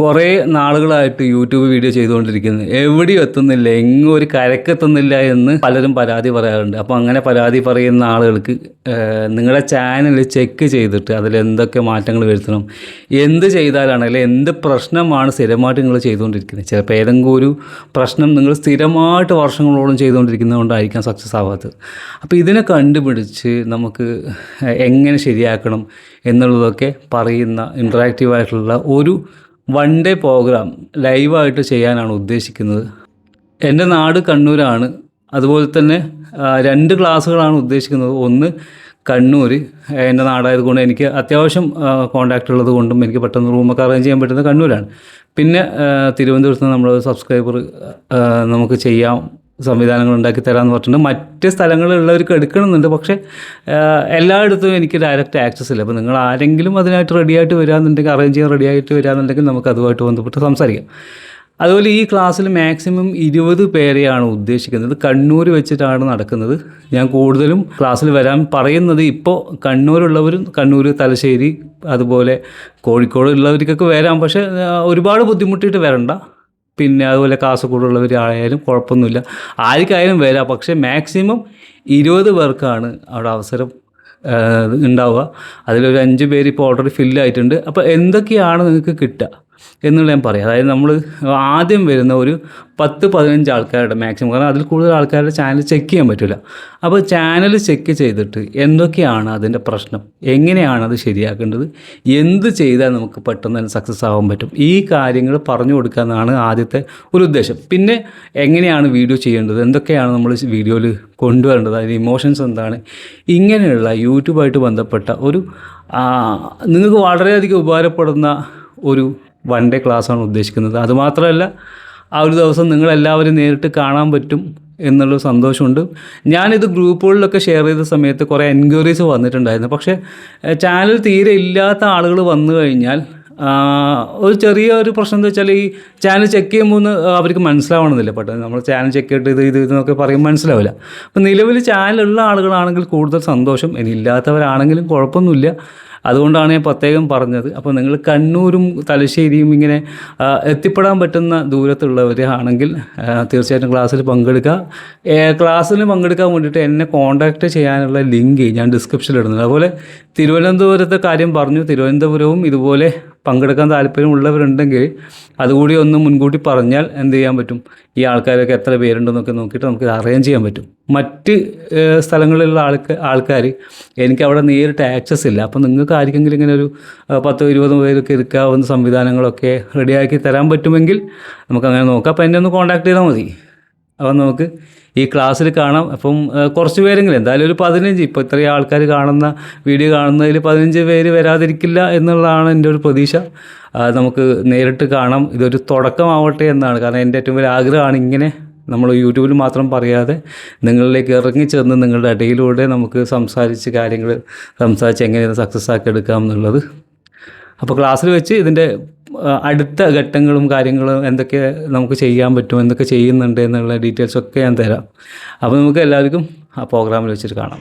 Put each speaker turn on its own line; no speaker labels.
കുറേ നാളുകളായിട്ട് YouTube video ചെയ്തുകൊണ്ടിരിക്കുന്നത് എവിടെയും എത്തുന്നില്ല, എങ്ങും ഒരു കരക്കെത്തുന്നില്ല എന്ന് പലരും പരാതി പറയാറുണ്ട്. അപ്പോൾ അങ്ങനെ പരാതി പറയുന്ന ആളുകൾക്ക് നിങ്ങളുടെ ചാനൽ ചെക്ക് ചെയ്തിട്ട് അതിൽ എന്തൊക്കെ മാറ്റങ്ങൾ വരുത്തണം, എന്ത് ചെയ്താലാണ്, അല്ലെങ്കിൽ എന്ത് പ്രശ്നമാണ് സ്ഥിരമായിട്ട് നിങ്ങൾ ചെയ്തുകൊണ്ടിരിക്കുന്നത്. ചിലപ്പോൾ ഏതെങ്കിലും ഒരു പ്രശ്നം നിങ്ങൾ സ്ഥിരമായിട്ട് വർഷങ്ങളോളം ചെയ്തുകൊണ്ടിരിക്കുന്നതുകൊണ്ടായിരിക്കാം സക്സസ് ആവാത്തത്. അപ്പോൾ ഇതിനെ കണ്ടുപിടിച്ച് നമുക്ക് എങ്ങനെ ശരിയാക്കണം എന്നുള്ളതൊക്കെ പറയുന്ന ഇൻട്രാക്റ്റീവായിട്ടുള്ള ഒരു വൺ ഡേ പ്രോഗ്രാം ലൈവായിട്ട് ചെയ്യാനാണ് ഉദ്ദേശിക്കുന്നത്. എൻ്റെ നാട് കണ്ണൂരാണ്. അതുപോലെ തന്നെ 2 ക്ലാസ്സുകളാണ് ഉദ്ദേശിക്കുന്നത്. ഒന്ന് കണ്ണൂർ, എൻ്റെ നാടായതുകൊണ്ട് എനിക്ക് അത്യാവശ്യം കോൺടാക്റ്റ് ഉള്ളത് കൊണ്ടും എനിക്ക് പെട്ടെന്ന് റൂമൊക്കെ അറേഞ്ച് ചെയ്യാൻ പറ്റുന്നത് കണ്ണൂരാണ്. പിന്നെ തിരുവനന്തപുരത്ത് നിന്ന് നമ്മൾ സബ്സ്ക്രൈബർ നമുക്ക് ചെയ്യാം, സംവിധാനങ്ങൾ ഉണ്ടാക്കി തരാമെന്ന് പറഞ്ഞിട്ടുണ്ട്. മറ്റ് സ്ഥലങ്ങളിലുള്ളവർക്ക് എടുക്കണമെന്നുണ്ട്, പക്ഷേ എല്ലായിടത്തും എനിക്ക് ഡയറക്റ്റ് ആക്സസ് ഇല്ല. അപ്പോൾ നിങ്ങൾ ആരെങ്കിലും അതിനായിട്ട് റെഡിയായിട്ട് വരാമെന്നുണ്ടെങ്കിൽ, അറേഞ്ച് ചെയ്യാൻ റെഡിയായിട്ട് വരാമെന്നുണ്ടെങ്കിൽ നമുക്ക് അതുമായിട്ട് ബന്ധപ്പെട്ട് സംസാരിക്കാം. അതുപോലെ ഈ ക്ലാസ്സിൽ മാക്സിമം 20 പേരെയാണ് ഉദ്ദേശിക്കുന്നത്. കണ്ണൂർ വെച്ചിട്ടാണ് നടക്കുന്നത്. ഞാൻ കൂടുതലും ക്ലാസ്സിൽ വരാൻ പറയുന്നത് ഇപ്പോൾ കണ്ണൂരുള്ളവരും, കണ്ണൂർ, തലശ്ശേരി, അതുപോലെ കോഴിക്കോട് ഉള്ളവർക്കൊക്കെ വരാം. പക്ഷേ ഒരുപാട് ബുദ്ധിമുട്ടിയിട്ട് വരണ്ട. പിന്നെ അതുപോലെ കാസർഗോഡുള്ളവർ ആയാലും കുഴപ്പമൊന്നുമില്ല, ആർക്കായാലും വരാം. പക്ഷേ മാക്സിമം 20 പേർക്കാണ് അവിടെ അവസരം ഉണ്ടാവുക. അതിലൊരു 5 പേര് ഇപ്പോൾ ഓൾറെഡി ഫില്ലായിട്ടുണ്ട്. അപ്പോൾ എന്തൊക്കെയാണ് നിങ്ങൾക്ക് കിട്ടുക എന്നുള്ളത് ഞാൻ പറയാം. അതായത് നമ്മൾ ആദ്യം വരുന്ന ഒരു 10-15 ആൾക്കാരുടെ മാക്സിമം, കാരണം അതിൽ കൂടുതൽ ആൾക്കാരുടെ ചാനൽ ചെക്ക് ചെയ്യാൻ പറ്റില്ല. അപ്പോൾ ചാനൽ ചെക്ക് ചെയ്തിട്ട് എന്തൊക്കെയാണ് അതിൻ്റെ പ്രശ്നം, എങ്ങനെയാണ് അത് ശരിയാക്കേണ്ടത്, എന്ത് ചെയ്താൽ നമുക്ക് പെട്ടെന്ന് തന്നെ സക്സസ് ആവാൻ പറ്റും, ഈ കാര്യങ്ങൾ പറഞ്ഞു കൊടുക്കുക എന്നാണ് ആദ്യത്തെ ഒരു ഉദ്ദേശം. പിന്നെ എങ്ങനെയാണ് വീഡിയോ ചെയ്യേണ്ടത്, എന്തൊക്കെയാണ് നമ്മൾ വീഡിയോയിൽ കൊണ്ടുവരേണ്ടത്, അതിന് ഇമോഷൻസ് എന്താണ്, ഇങ്ങനെയുള്ള യൂട്യൂബായിട്ട് ബന്ധപ്പെട്ട ഒരു നിങ്ങൾക്ക് വളരെയധികം ഉപകാരപ്പെടുന്ന ഒരു വൺ ഡേ ക്ലാസ്സാണ് ഉദ്ദേശിക്കുന്നത്. അതുമാത്രമല്ല, ആ ഒരു ദിവസം നിങ്ങളെല്ലാവരും നേരിട്ട് കാണാൻ പറ്റും എന്നുള്ളൊരു സന്തോഷമുണ്ട്. ഞാനിത് ഗ്രൂപ്പുകളിലൊക്കെ ഷെയർ ചെയ്ത സമയത്ത് കുറേ എൻക്വയറീസ് വന്നിട്ടുണ്ടായിരുന്നു. പക്ഷേ ചാനൽ തീരെ ഇല്ലാത്ത ആളുകൾ വന്നു കഴിഞ്ഞാൽ ഒരു ചെറിയൊരു പ്രശ്നം എന്താ വെച്ചാൽ, ഈ ചാനൽ ചെക്ക് ചെയ്യുമ്പോൾ അവർക്ക് മനസ്സിലാവണമെന്നില്ല. പെട്ടെന്ന് നമ്മൾ ചാനൽ ചെക്ക് ചെയ്തിട്ട് ഇത് എന്നൊക്കെ പറയുമ്പോൾ മനസ്സിലാവില്ല. അപ്പോൾ നിലവിൽ ചാനലുള്ള ആളുകളാണെങ്കിൽ കൂടുതൽ സന്തോഷം, ഇനി ഇല്ലാത്തവരാണെങ്കിലും കുഴപ്പമൊന്നുമില്ല. അതുകൊണ്ടാണ് ഞാൻ പ്രത്യേകം പറഞ്ഞത്. അപ്പോൾ നിങ്ങൾ കണ്ണൂരും തലശ്ശേരിയും ഇങ്ങനെ എത്തിപ്പെടാൻ പറ്റുന്ന ദൂരത്തുള്ളവർ ആണെങ്കിൽ തീർച്ചയായിട്ടും ക്ലാസ്സിൽ പങ്കെടുക്കുക. ക്ലാസ്സിൽ പങ്കെടുക്കാൻ വേണ്ടിയിട്ട് എന്നെ കോൺടാക്റ്റ് ചെയ്യാനുള്ള ലിങ്ക് ഞാൻ ഡിസ്ക്രിപ്ഷനിൽ ഇടുന്നത്. അതുപോലെ തിരുവനന്തപുരത്തെ കാര്യം പറഞ്ഞു. തിരുവനന്തപുരവും ഇതുപോലെ പങ്കെടുക്കാൻ താല്പര്യമുള്ളവരുണ്ടെങ്കിൽ അതുകൂടി ഒന്ന് മുൻകൂട്ടി പറഞ്ഞാൽ എന്ത് ചെയ്യാൻ പറ്റും, ഈ ആൾക്കാരൊക്കെ എത്ര പേരുണ്ടെന്നൊക്കെ നോക്കിയിട്ട് നമുക്ക് അറേഞ്ച് ചെയ്യാൻ പറ്റും. മറ്റ് സ്ഥലങ്ങളിലുള്ള ആൾക്കാർ എനിക്ക് അവിടെ നേരിട്ട് ആക്സസ് ഇല്ല. അപ്പോൾ നിങ്ങൾക്ക് ആർക്കെങ്കിലും ഇങ്ങനെ ഒരു 10-20 പേരൊക്കെ എടുക്കാവുന്ന സംവിധാനങ്ങളൊക്കെ റെഡിയാക്കി തരാൻ പറ്റുമെങ്കിൽ നമുക്കങ്ങനെ നോക്കാം. അപ്പോൾ എന്നെ ഒന്ന് കോൺടാക്ട് ചെയ്താൽ മതി. അപ്പോൾ നമുക്ക് ഈ ക്ലാസ്സിൽ കാണാം. അപ്പം കുറച്ച് പേരെങ്കിലും, എന്തായാലും ഒരു 15, ഇപ്പോൾ ഇത്രയും ആൾക്കാർ കാണുന്ന വീഡിയോ കാണുന്നതിൽ 15 പേര് വരാതിരിക്കില്ല എന്നുള്ളതാണ് എൻ്റെ ഒരു പ്രതീക്ഷ. നമുക്ക് നേരിട്ട് കാണാം. ഇതൊരു തുടക്കമാവട്ടെ എന്നാണ്. കാരണം എൻ്റെ ഏറ്റവും വലിയ ആഗ്രഹമാണ് ഇങ്ങനെ നമ്മൾ യൂട്യൂബിൽ മാത്രം പറയാതെ നിങ്ങളിലേക്ക് ഇറങ്ങിച്ചെന്ന് നിങ്ങളുടെ ഇടയിലൂടെ നമുക്ക് കാര്യങ്ങൾ സംസാരിച്ച് എങ്ങനെ സക്സസ് ആക്കി എടുക്കാം എന്നുള്ളത്. അപ്പോൾ ക്ലാസ്സിൽ വെച്ച് ഇതിൻ്റെ അടുത്ത ഘട്ടങ്ങളും കാര്യങ്ങളും എന്തൊക്കെ നമുക്ക് ചെയ്യാൻ പറ്റും, എന്തൊക്കെ ചെയ്യുന്നുണ്ട് എന്നുള്ള ഡീറ്റെയിൽസൊക്കെ ഞാൻ തരാം. അപ്പോൾ നമുക്ക് എല്ലാവർക്കും ആ പ്രോഗ്രാമിൽ വെച്ചിട്ട് കാണാം.